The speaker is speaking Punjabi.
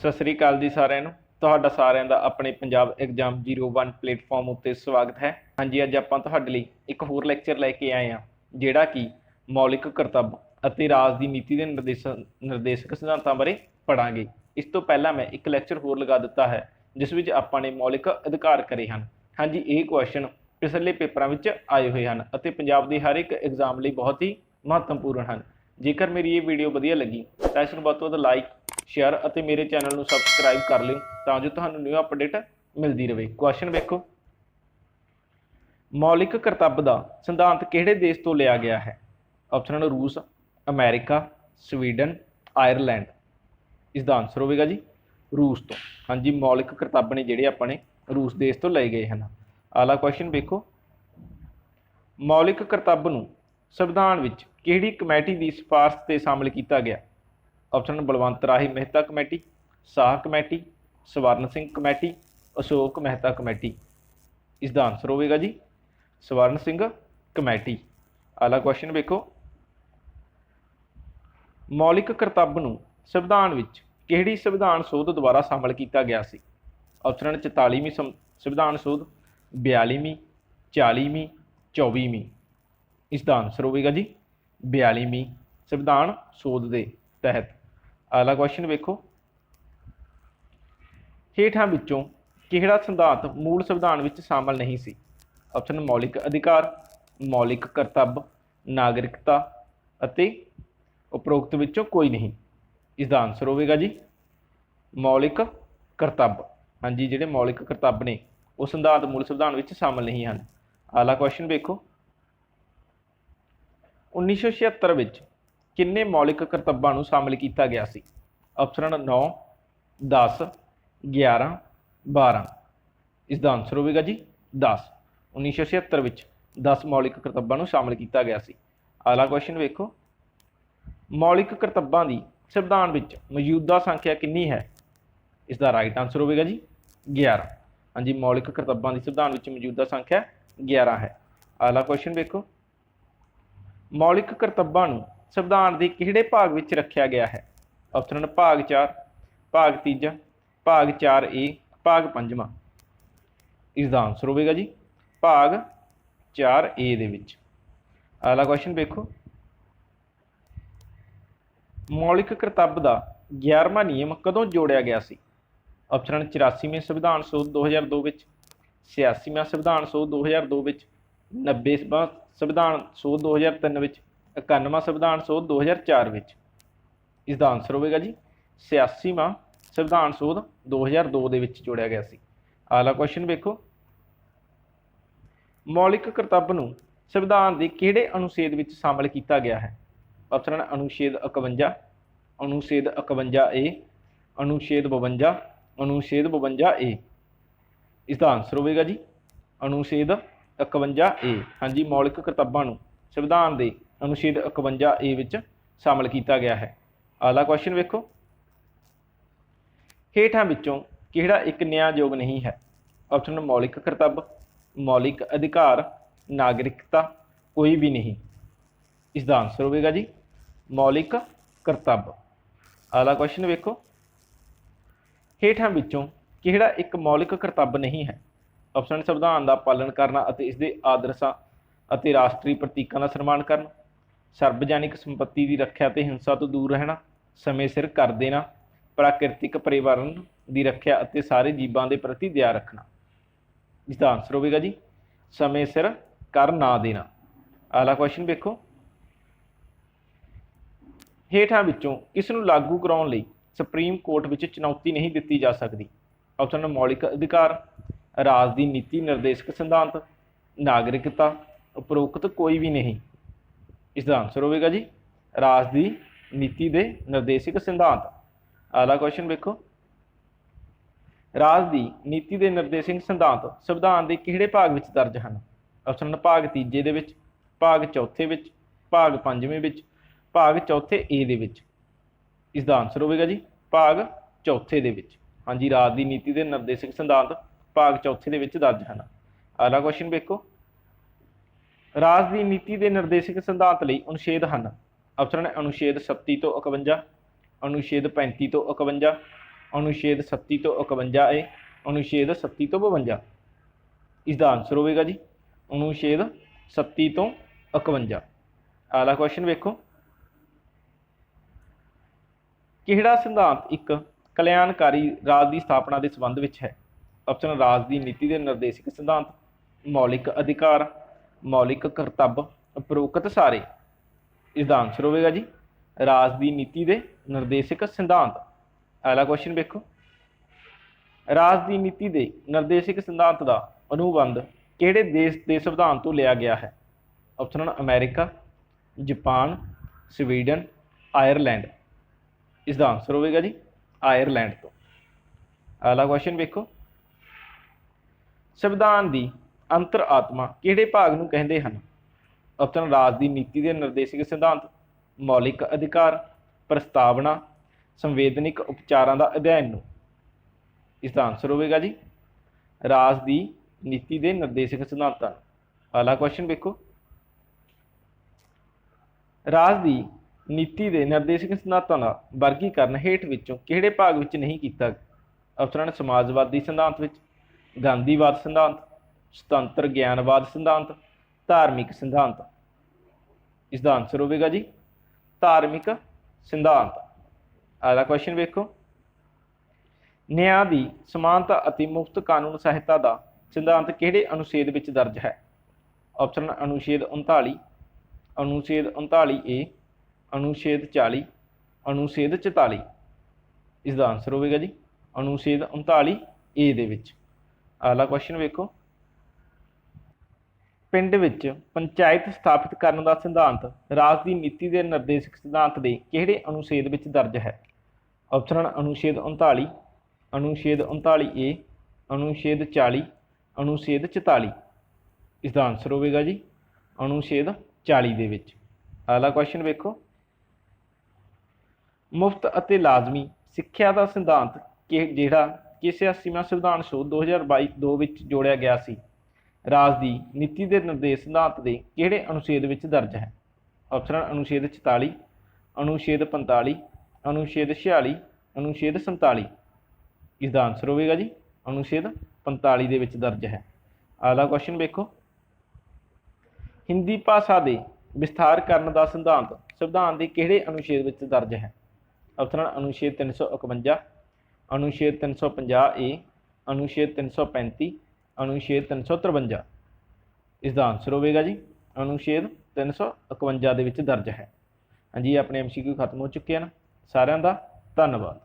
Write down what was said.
ਸਤਿ ਸ੍ਰੀ ਅਕਾਲ ਜੀ ਸਾਰਿਆਂ ਨੂੰ। ਤੁਹਾਡਾ ਸਾਰਿਆਂ ਦਾ ਆਪਣੇ ਪੰਜਾਬ ਐਗਜ਼ਾਮ 01 ਪਲੇਟਫਾਰਮ ਉੱਤੇ ਸਵਾਗਤ ਹੈ। ਹਾਂਜੀ, ਅੱਜ ਆਪਾਂ ਤੁਹਾਡੇ ਲਈ ਇੱਕ ਹੋਰ ਲੈਕਚਰ ਲੈ ਕੇ ਆਏ ਹਾਂ, ਜਿਹੜਾ ਕਿ ਮੌਲਿਕ ਕਰਤੱਵ ਅਤੇ ਰਾਜ ਦੀ ਨੀਤੀ ਦੇ ਨਿਰਦੇਸ਼ਕ ਸਿਧਾਂਤਾਂ ਬਾਰੇ ਪੜ੍ਹਾਂਗੇ। ਇਸ ਤੋਂ ਪਹਿਲਾਂ ਮੈਂ ਇੱਕ ਲੈਕਚਰ ਹੋਰ ਲਗਾ ਦਿੱਤਾ ਹੈ, ਜਿਸ ਵਿੱਚ ਆਪਾਂ ਨੇ ਮੌਲਿਕ ਅਧਿਕਾਰ ਕਰੇ ਹਨ। ਹਾਂਜੀ, ਇਹ ਕੁਐਸਚਨ ਪਿਛਲੇ ਪੇਪਰਾਂ ਵਿੱਚ ਆਏ ਹੋਏ ਹਨ ਅਤੇ ਪੰਜਾਬ ਦੇ ਹਰ ਇੱਕ ਐਗਜ਼ਾਮ ਲਈ ਬਹੁਤ ਹੀ ਮਹੱਤਵਪੂਰਨ ਹਨ। ਜੇਕਰ ਮੇਰੀ ਇਹ ਵੀਡੀਓ ਵਧੀਆ ਲੱਗੀ ਤਾਂ ਇਸ ਨੂੰ ਵੱਧ ਤੋਂ ਵੱਧ ਲਾਈਕ, ਸ਼ੇਅਰ ਅਤੇ ਮੇਰੇ ਚੈਨਲ ਨੂੰ ਸਬਸਕ੍ਰਾਈਬ ਕਰ ਲਿਓ ਤਾਂ ਜੋ ਤੁਹਾਨੂੰ ਨਿਊ ਅਪਡੇਟ ਮਿਲਦੀ ਰਹੇ। ਕੁਐਸਚਨ ਵੇਖੋ, ਮੌਲਿਕ ਕਰਤੱਵ ਦਾ ਸਿਧਾਂਤ ਕਿਹੜੇ ਦੇਸ਼ ਤੋਂ ਲਿਆ ਗਿਆ ਹੈ? ਆਪਸ਼ਨ ਰੂਸ, ਅਮਰੀਕਾ, ਸਵੀਡਨ, ਆਇਰਲੈਂਡ। ਇਸ ਦਾ ਆਨਸਰ ਹੋਵੇਗਾ ਜੀ ਰੂਸ ਤੋਂ। ਹਾਂਜੀ, ਮੌਲਿਕ ਕਰਤੱਵ ਨੇ ਜਿਹੜੇ ਆਪਣੇ ਰੂਸ ਦੇਸ਼ ਤੋਂ ਲਏ ਗਏ ਹਨ। ਅਗਲਾ ਕੁਐਸਚਨ ਵੇਖੋ, ਮੌਲਿਕ ਕਰਤੱਵ ਨੂੰ ਸੰਵਿਧਾਨ ਵਿੱਚ ਕਿਹੜੀ ਕਮੇਟੀ ਦੀ ਸਿਫਾਰਸ਼ 'ਤੇ ਸ਼ਾਮਲ ਕੀਤਾ ਗਿਆ? ਆਪਸ਼ਨ ਬਲਵੰਤ ਰਾਏ ਮਹਿਤਾ ਕਮੇਟੀ, ਸ਼ਾਹ committee, Swaran Singh committee, Ashok Mehta committee. ਇਸ ਦਾ ਆਨਸਰ ਹੋਵੇਗਾ ਜੀ ਸਵਰਨ ਸਿੰਘ ਕਮੇਟੀ। ਅਗਲਾ ਕੁਐਸਚਨ ਵੇਖੋ, ਮੌਲਿਕ ਕਰਤੱਵ ਨੂੰ ਸੰਵਿਧਾਨ ਵਿੱਚ ਕਿਹੜੀ ਸੰਵਿਧਾਨ ਸੋਧ ਦੁਆਰਾ ਸ਼ਾਮਲ ਕੀਤਾ ਗਿਆ ਸੀ? ਆਪਸ਼ਨ 44ਵੀਂ ਸੰਵਿਧਾਨ ਸੋਧ, 42ਵੀਂ, 40ਵੀਂ, 24ਵੀਂ। ਇਸ ਦਾ ਆਨਸਰ ਹੋਵੇਗਾ ਜੀ 42ਵੀਂ ਸੰਵਿਧਾਨ ਸੋਧ ਦੇ ਤਹਿਤ। ਅਗਲਾ ਕੁਐਸਚਨ ਵੇਖੋ, ਹੇਠਾਂ ਵਿੱਚੋਂ ਕਿਹੜਾ ਸਿਧਾਂਤ ਮੂਲ ਸੰਵਿਧਾਨ ਵਿੱਚ ਸ਼ਾਮਲ ਨਹੀਂ ਸੀ? ਆਪਸ਼ਨ ਮੌਲਿਕ ਅਧਿਕਾਰ, ਮੌਲਿਕ ਕਰਤੱਵ, ਨਾਗਰਿਕਤਾ ਅਤੇ ਉਪਰੋਕਤ ਵਿੱਚੋਂ ਕੋਈ ਨਹੀਂ। ਇਸ ਦਾ ਆਨਸਰ ਹੋਵੇਗਾ ਜੀ ਮੌਲਿਕ ਕਰਤੱਵ। ਹਾਂਜੀ, ਜਿਹੜੇ ਮੌਲਿਕ ਕਰਤੱਵ ਨੇ ਉਹ ਸਿਧਾਂਤ ਮੂਲ ਸੰਵਿਧਾਨ ਵਿੱਚ ਸ਼ਾਮਲ ਨਹੀਂ ਹਨ। ਅਗਲਾ ਕੁਐਸਚਨ ਵੇਖੋ, 1976 ਵਿੱਚ ਕਿੰਨੇ ਮੌਲਿਕ ਕਰਤੱਵਾਂ ਨੂੰ ਸ਼ਾਮਲ ਕੀਤਾ ਗਿਆ ਸੀ? ਆਪਸ਼ਨ 9, 10, 11, 12। ਇਸ ਦਾ ਆਨਸਰ ਹੋਵੇਗਾ ਜੀ 10। 1976 ਵਿੱਚ 10 ਮੌਲਿਕ ਕਰਤੱਵਾਂ ਨੂੰ ਸ਼ਾਮਲ ਕੀਤਾ ਗਿਆ ਸੀ। ਅਗਲਾ ਕੁਐਸਚਨ ਵੇਖੋ, ਮੌਲਿਕ ਕਰਤੱਵਾਂ ਦੀ ਸੰਵਿਧਾਨ ਵਿੱਚ ਮੌਜੂਦਾ ਸੰਖਿਆ ਕਿੰਨੀ ਹੈ? ਇਸ ਦਾ ਰਾਈਟ ਆਨਸਰ ਹੋਵੇਗਾ ਜੀ 11। ਹਾਂਜੀ, ਮੌਲਿਕ ਕਰਤੱਵਾਂ ਦੀ ਸੰਵਿਧਾਨ ਵਿੱਚ ਮੌਜੂਦਾ ਸੰਖਿਆ 11 ਹੈ। ਅਗਲਾ ਕੁਐਸਚਨ ਵੇਖੋ, ਮੌਲਿਕ ਕਰਤੱਵਾਂ ਨੂੰ ਸੰਵਿਧਾਨ ਦੇ ਕਿਹੜੇ ਭਾਗ ਵਿੱਚ ਰੱਖਿਆ ਗਿਆ ਹੈ? ਆਪਸ਼ਨ ਭਾਗ 4, ਭਾਗ 3, ਭਾਗ 4A, ਭਾਗ 5ਵਾਂ। ਇਸ ਦਾ ਆਨਸਰ ਹੋਵੇਗਾ ਜੀ ਭਾਗ 4A ਦੇ ਵਿੱਚ। ਅਗਲਾ ਕੁਐਸਚਨ ਵੇਖੋ, ਮੌਲਿਕ ਕਰਤੱਵ ਦਾ 11ਵਾਂ ਨਿਯਮ ਕਦੋਂ ਜੋੜਿਆ ਗਿਆ ਸੀ? ਆਪਸ਼ਨ 84ਵੇਂ ਸੰਵਿਧਾਨ ਸੋਧ 2002 ਵਿੱਚ, 86ਵਾਂ ਸੰਵਿਧਾਨ ਸੋਧ 2002 ਵਿੱਚ, 90ਵਾਂ ਸੰਵਿਧਾਨ ਸੋਧ 2003 ਵਿੱਚ, 91ਵਾਂ ਸੰਵਿਧਾਨ ਸੋਧ 2004 ਵਿੱਚ। ਇਸ ਦਾ ਆਨਸਰ ਹੋਵੇਗਾ ਜੀ 86ਵਾਂ ਸੰਵਿਧਾਨ ਸੋਧ 2002 ਦੇ ਵਿੱਚ ਜੋੜਿਆ ਗਿਆ ਸੀ। ਅਗਲਾ ਕੁਐਸਚਨ ਵੇਖੋ, ਮੌਲਿਕ ਕਰਤੱਵ ਨੂੰ ਸੰਵਿਧਾਨ ਦੇ ਕਿਹੜੇ ਅਨੁਛੇਦ ਵਿੱਚ ਸ਼ਾਮਲ ਕੀਤਾ ਗਿਆ ਹੈ? ਆਪਸ਼ਨ ਅਨੁਛੇਦ 51, ਅਨੁਛੇਦ 51A, ਅਨੁਛੇਦ 52, ਅਨੁਛੇਦ 52A। ਇਸ ਦਾ ਆਨਸਰ ਹੋਵੇਗਾ ਜੀ ਅਨੁਛੇਦ 51A। ਹਾਂਜੀ, ਮੌਲਿਕ ਕਰਤੱਵਾਂ ਨੂੰ ਸੰਵਿਧਾਨ ਦੇ ਅਨੁਛੇਦ 51A ਵਿੱਚ ਸ਼ਾਮਲ ਕੀਤਾ ਗਿਆ ਹੈ। ਅਗਲਾ ਕੁਐਸਚਨ ਵੇਖੋ, ਹੇਠਾਂ ਵਿੱਚੋਂ ਕਿਹੜਾ ਇੱਕ ਨਿਆਂਯੋਗ ਨਹੀਂ ਹੈ? ਆਪਸ਼ਨ ਮੌਲਿਕ ਕਰਤੱਵ, ਮੌਲਿਕ ਅਧਿਕਾਰ, ਨਾਗਰਿਕਤਾ, ਕੋਈ ਵੀ ਨਹੀਂ। ਇਸ ਦਾ ਆਨਸਰ ਹੋਵੇਗਾ ਜੀ ਮੌਲਿਕ ਕਰਤੱਵ। ਅਗਲਾ ਕੁਐਸਚਨ ਵੇਖੋ, ਹੇਠਾਂ ਵਿੱਚੋਂ ਕਿਹੜਾ ਇੱਕ ਮੌਲਿਕ ਕਰਤੱਵ ਨਹੀਂ ਹੈ? ਆਪਸ਼ਨ ਸੰਵਿਧਾਨ ਦਾ ਪਾਲਣ ਕਰਨਾ ਅਤੇ ਇਸ ਦੇ ਆਦਰਸ਼ਾਂ ਅਤੇ ਰਾਸ਼ਟਰੀ ਪ੍ਰਤੀਕਾਂ ਦਾ ਸਨਮਾਨ ਕਰਨਾ, ਸਰਵਜਨਿਕ ਸੰਪત્ਤੀ ਦੀ ਰੱਖਿਆ ਅਤੇ ਹਿੰਸਾ ਤੋਂ ਦੂਰ ਰਹਿਣਾ, ਸਮੇਂ ਸਿਰ ਕਰ ਦੇਣਾ, ਪ੍ਰਾਕਿਰਤਿਕ ਪਰਿਆਵਰਣ ਦੀ ਰੱਖਿਆ ਅਤੇ ਸਾਰੇ ਜੀਵਾਂ ਦੇ ਪ੍ਰਤੀ ਦਇਆ ਰੱਖਣਾ। ਇਸ ਦਾ ਆਨਸਰ ਹੋਵੇਗਾ ਜੀ ਸਮੇਂ ਸਿਰ ਕਰ ਨਾ ਦੇਣਾ। ਅਗਲਾ ਕੁਐਸਚਨ ਵੇਖੋ, ਹੇਠਾਂ ਵਿੱਚੋਂ ਕਿਸ ਨੂੰ ਲਾਗੂ ਕਰਾਉਣ ਲਈ ਸੁਪਰੀਮ ਕੋਰਟ ਵਿੱਚ ਚੁਣੌਤੀ ਨਹੀਂ ਦਿੱਤੀ ਜਾ ਸਕਦੀ? ਆਪਸ਼ਨ ਮੌਲਿਕ ਅਧਿਕਾਰ, ਰਾਜ ਦੀ ਨੀਤੀ ਨਿਰਦੇਸ਼ਕ ਸਿਧਾਂਤ, ਨਾਗਰਿਕਤਾ, ਉਪਰੋਕਤ ਕੋਈ ਵੀ ਨਹੀਂ। ਇਸ ਦਾ ਆਨਸਰ ਹੋਵੇਗਾ ਜੀ ਰਾਜ ਦੀ ਨੀਤੀ ਦੇ ਨਿਰਦੇਸ਼ਕ ਸਿਧਾਂਤ। ਅਗਲਾ ਕੁਐਸਚਨ ਵੇਖੋ, ਰਾਜ ਦੀ ਨੀਤੀ ਦੇ ਨਿਰਦੇਸ਼ਕ ਸਿਧਾਂਤ ਸੰਵਿਧਾਨ ਦੇ ਕਿਹੜੇ ਭਾਗ ਵਿੱਚ ਦਰਜ ਹਨ? ਆਪਸ਼ਨ ਭਾਗ 3 ਦੇ ਵਿੱਚ, ਭਾਗ 4 ਵਿੱਚ, ਭਾਗ 5ਵੇਂ ਵਿੱਚ, ਭਾਗ 4A ਦੇ ਵਿੱਚ। ਇਸ ਦਾ ਆਨਸਰ ਹੋਵੇਗਾ ਜੀ ਭਾਗ 4 ਦੇ ਵਿੱਚ। ਹਾਂਜੀ, ਰਾਜ ਦੀ ਨੀਤੀ ਦੇ ਨਿਰਦੇਸ਼ਕ ਸਿਧਾਂਤ ਭਾਗ 4 ਦੇ ਵਿੱਚ ਦਰਜ ਹਨ। ਅਗਲਾ ਕੁਐਸਚਨ ਵੇਖੋ, ਰਾਜ ਦੀ ਨੀਤੀ ਦੇ ਨਿਰਦੇਸ਼ਕ ਸਿਧਾਂਤ ਲਈ ਅਨੁਛੇਦ ਹਨ। ਆਪਸ਼ਨ ਅਨੁਛੇਦ 37 ਤੋਂ 51, ਅਨੁਛੇਦ 35 ਤੋਂ 51, अनुच्छेद 37 तो 51 ए, अनुच्छेद 37 तो 52। इसका आंसर होगा जी अनुच्छेद 37 तो 51। अगला क्वेश्चन वेखो, किहड़ा सिद्धांत एक कल्याणकारी राज की स्थापना के संबंध में है? ऑप्शन राज की नीति के निर्देशक सिद्धांत, मौलिक अधिकार, मौलिक करतब, उपरोक्त सारे। इसका आंसर होगा जी राज की नीति के निर्देशक सिद्धांत। अगला क्वेश्चन देखो, राज की नीति के निर्देशक सिद्धांत का अनुबंध किहड़े देश के संविधान तो लिया गया है? Option America, Japan, Sweden, Ireland. इसका आंसर होगा जी आयरलैंड तो। अगला क्वेश्चन देखो, संविधान की अंतर आत्मा किहड़े भाग नूं कहंदे हन? ऑप्शन राज की नीति के निर्देशक सिद्धांत, मौलिक अधिकार, प्रस्तावना, संवैधानिक उपचारां का अध्ययन नूं। इसका आंसर होगा जी राज की नीति के निर्देशक सिद्धांतां। अगला क्वेश्चन देखो, राज की नीति के निर्देशक सिद्धांतां का वर्गीकरण हेठ विचों किहड़े भाग विच नहीं किया गया? ऑप्शन समाजवादी सिद्धांत विच, गांधीवाद सिद्धांत, स्वतंत्र ज्ञानवाद सिद्धांत, धार्मिक सिद्धांत। इसका आंसर होगा जी धार्मिक सिद्धांत। अगला क्वेश्चन देखो, न्याय की समानता और मुफ्त कानून सहायता का सिद्धांत किहड़े अनुच्छेद विच दर्ज है? ऑप्शन अनुच्छेद 39, अनुच्छेद 39 ए, अनुच्छेद 40, अनुच्छेद 44। इसका आंसर होगा जी अनुच्छेद 39 ए दे विच। अगला क्वेश्चन देखो, पिंड विच पंचायत स्थापित करने का सिद्धांत राज की नीति के निर्देशक सिद्धांत के किहड़े अनुच्छेद विच दर्ज है? ऑप्शन अनुच्छेद 39, अनुच्छेद 39 ए, अनुच्छेद 40, अनुच्छेद 44। इसका आंसर होगा जी अनुच्छेद 40 दे विच। अगला क्वेश्चन देखो, मुफ्त अते लाजमी सिक्ख्या का सिद्धांत कि जिहड़ा कि 86वां संविधान शोध 2022 विच जोड़िया गया सी, राज की नीति के निर्देश सिद्धांत के किहड़े अनुच्छेद विच दर्ज है? ऑप्शन अनुच्छेद 44, अनुच्छेद 45, अनुच्छेद 46, अनुच्छेद 47। इसका आंसर होगा जी अनुच्छेद 45 दे विच दर्ज है। अगला क्वेश्चन देखो, हिंदी भाषा के विस्तार करने का सिद्धांत संविधान के किहड़े अनुच्छेद विच दर्ज है? ऑप्शन अनुच्छेद 351, अनुच्छेद 350 ए, अनुच्छेद 335, अनुच्छेद 353। इसका आंसर होगा जी अनुच्छेद 351 दे विच दर्ज है। हाँ जी, अपने MCQ खत्म हो चुके हैं। सारिਆਂ ਦਾ धन्यवाद।